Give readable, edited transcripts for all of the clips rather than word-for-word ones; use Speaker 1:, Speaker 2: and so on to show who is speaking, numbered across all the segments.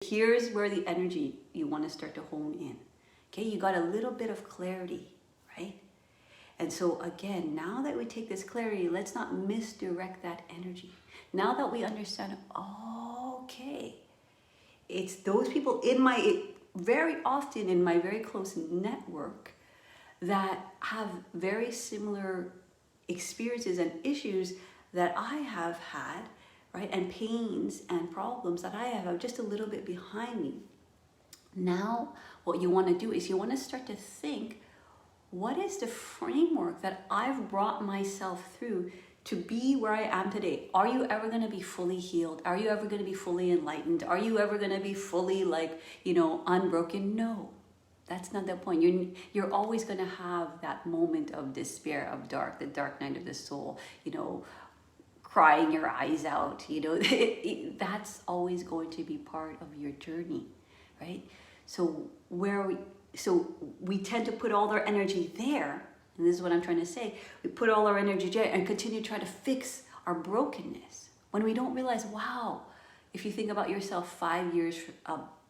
Speaker 1: Here's where the energy you want to start to hone in. Okay, you got a little bit of clarity, right? And so again, now that we take this clarity, let's not misdirect that energy. Now that we understand, okay, it's those people very often in my very close network that have very similar experiences and issues that I have had, right? And pains and problems that I have just a little bit behind me. Now, what you want to do is you want to start to think, what is the framework that I've brought myself through to be where I am today? Are you ever going to be fully healed? Are you ever going to be fully enlightened? Are you ever going to be fully unbroken? No, that's not the point. You're always going to have that moment of despair, of the dark night of the soul, crying your eyes out, that's always going to be part of your journey, right? So we tend to put all our energy there, and this is what I'm trying to say. We put all our energy there and continue to try to fix our brokenness when we don't realize, wow, if you think about yourself 5 years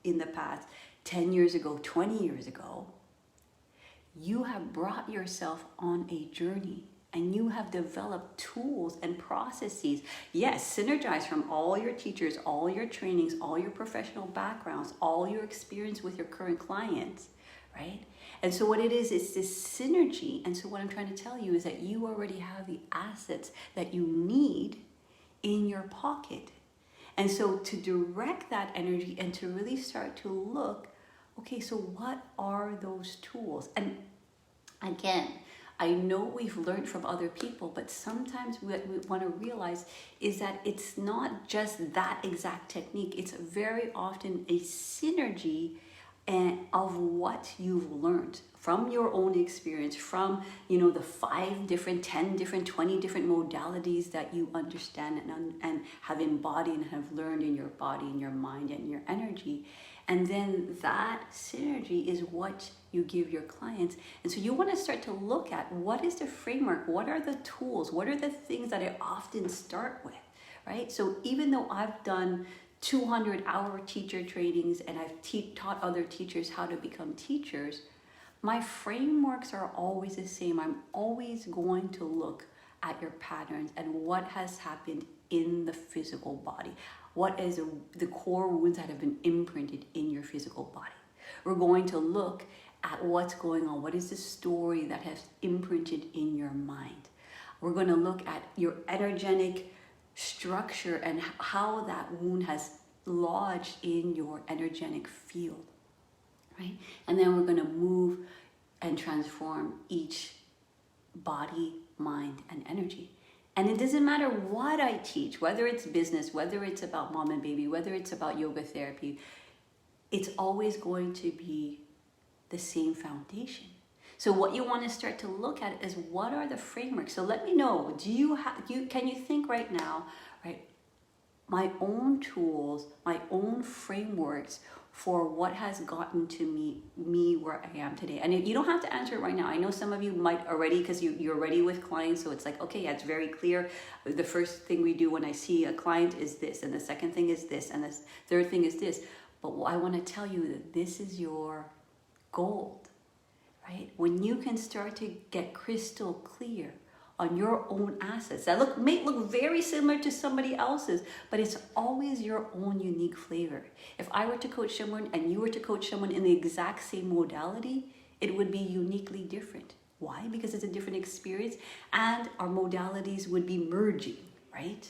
Speaker 1: in the past, 10 years ago, 20 years ago, you have brought yourself on a journey and you have developed tools and processes. Yes, synergize from all your teachers, all your trainings, all your professional backgrounds, all your experience with your current clients, right? And so what it is this synergy. And so what I'm trying to tell you is that you already have the assets that you need in your pocket. And so to direct that energy and to really start to look, okay, so what are those tools? And again, I know we've learned from other people, but sometimes what we want to realize is that it's not just that exact technique. It's very often a synergy of what you've learned from your own experience, from the 5 different, 10 different, 20 different modalities that you understand and have embodied and have learned in your body, in your mind, and your energy. And then that synergy is what you give your clients. And so you want to start to look at, what is the framework? What are the tools? What are the things that I often start with, right? So even though I've done 200-hour teacher trainings and I've taught other teachers how to become teachers, my frameworks are always the same. I'm always going to look at your patterns and what has happened in the physical body. What is the core wounds that have been imprinted in your physical body? We're going to look at what's going on. What is the story that has imprinted in your mind? We're going to look at your energetic structure and how that wound has lodged in your energetic field, right? And then we're going to move and transform each body, mind, and energy. And it doesn't matter what I teach, whether it's business, whether it's about mom and baby, whether it's about yoga therapy, it's always going to be the same foundation. So what you want to start to look at is, what are the frameworks? So let me know, can you think right now, right? My own tools, my own frameworks for what has gotten to me where I am today. And you don't have to answer it right now. I know some of you might already, because you're already with clients, so it's like, okay, yeah, it's very clear. The first thing we do when I see a client is this, and the second thing is this, and the third thing is this. But I want to tell you that this is your gold, right? When you can start to get crystal clear on your own assets that may look very similar to somebody else's, but it's always your own unique flavor. If I were to coach someone and you were to coach someone in the exact same modality, it would be uniquely different. Why? Because it's a different experience and our modalities would be merging, right?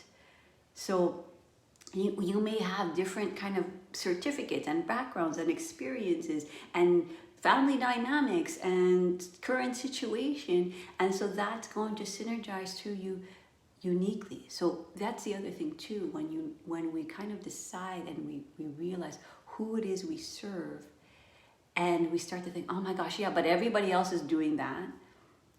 Speaker 1: So you may have different kind of certificates and backgrounds and experiences and family dynamics and current situation, and so that's going to synergize to you uniquely. So that's the other thing too, when we kind of decide and we realize who it is we serve, and we start to think, oh my gosh, yeah, but everybody else is doing that.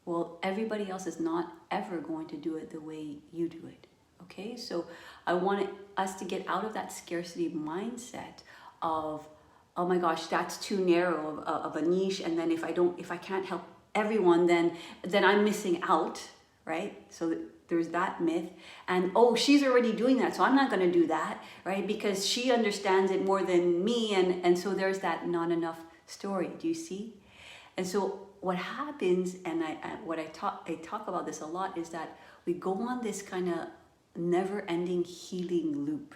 Speaker 1: Well, everybody else is not ever going to do it the way you do it. Okay, so I want us to get out of that scarcity mindset of, oh my gosh, that's too narrow of a niche, and then if I can't help everyone, then I'm missing out, right? So there's that myth. And, oh, she's already doing that, so I'm not going to do that, right? Because she understands it more than me. And so there's that not enough story. Do you see? And so what happens, and I talk about this a lot, is that we go on this kind of never-ending healing loop.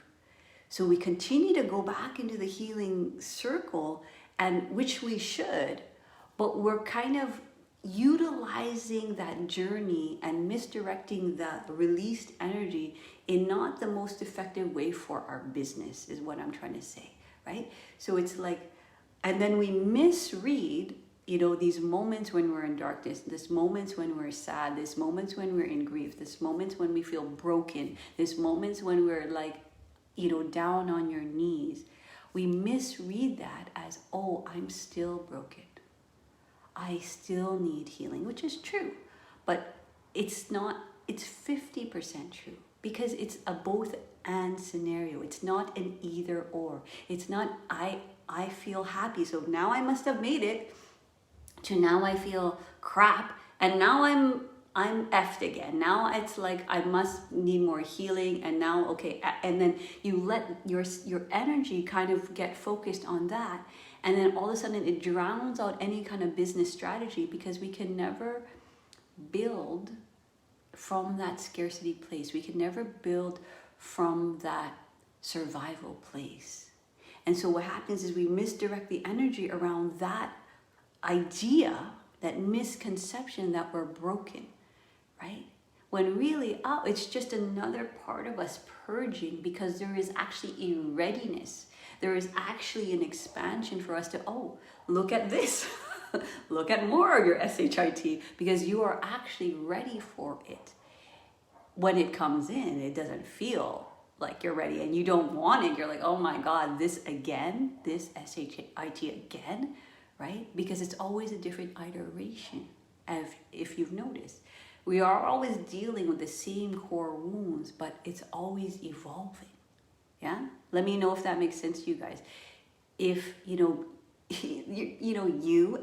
Speaker 1: So we continue to go back into the healing circle, and which we should, but we're kind of utilizing that journey and misdirecting the released energy in not the most effective way for our business, is what I'm trying to say, right? So it's like, and then we misread, these moments when we're in darkness, these moments when we're sad, these moments when we're in grief, these moments when we feel broken, these moments when we're like, down on your knees. We misread that as, oh, I'm still broken. I still need healing, which is true, but it's not, it's 50% true, because it's a both and scenario. It's not an either or. It's not, I feel happy, so now I must have made it, to now I feel crap, and now I'm effed again. Now it's like I must need more healing, and now, okay, and then you let your energy kind of get focused on that, and then all of a sudden it drowns out any kind of business strategy, because we can never build from that scarcity place. We can never build from that survival place. And so what happens is we misdirect the energy around that idea, that misconception that we're broken, right? When really, it's just another part of us purging, because there is actually a readiness. There is actually an expansion for us to, look at this. Look at more of your SHIT, because you are actually ready for it. When it comes in, it doesn't feel like you're ready and you don't want it. You're like, oh my God, this again, this SHIT again, right? Because it's always a different iteration, if you've noticed. We are always dealing with the same core wounds, but it's always evolving. Yeah? Let me know if that makes sense to you guys. If, you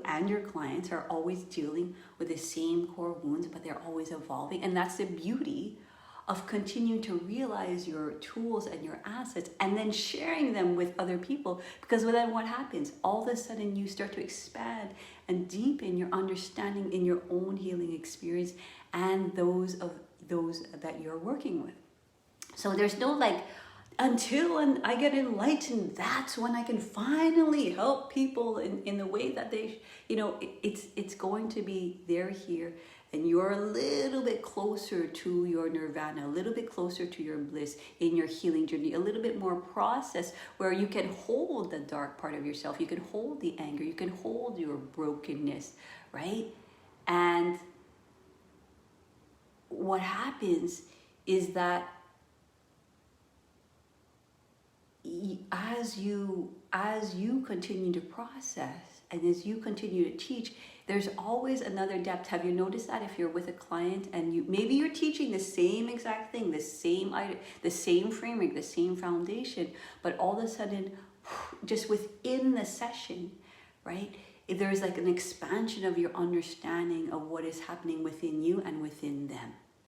Speaker 1: and your clients are always dealing with the same core wounds, but they're always evolving. And that's the beauty of continuing to realize your tools and your assets, and then sharing them with other people. Because then what happens? All of a sudden you start to expand and deepen your understanding in your own healing experience and those that you're working with. So there's no like, until I get enlightened, that's when I can finally help people in the way that they, it's going to be there, here, and you're a little bit closer to your nirvana, a little bit closer to your bliss in your healing journey, a little bit more process where you can hold the dark part of yourself, you can hold the anger, you can hold your brokenness, right? And what happens is that as you continue to process and as you continue to teach, there's always another depth. Have you noticed that if you're with a client and maybe you're teaching the same exact thing, the same framework, the same foundation, but all of a sudden, just within the session, right, there's like an expansion of your understanding of what is happening within you and within them.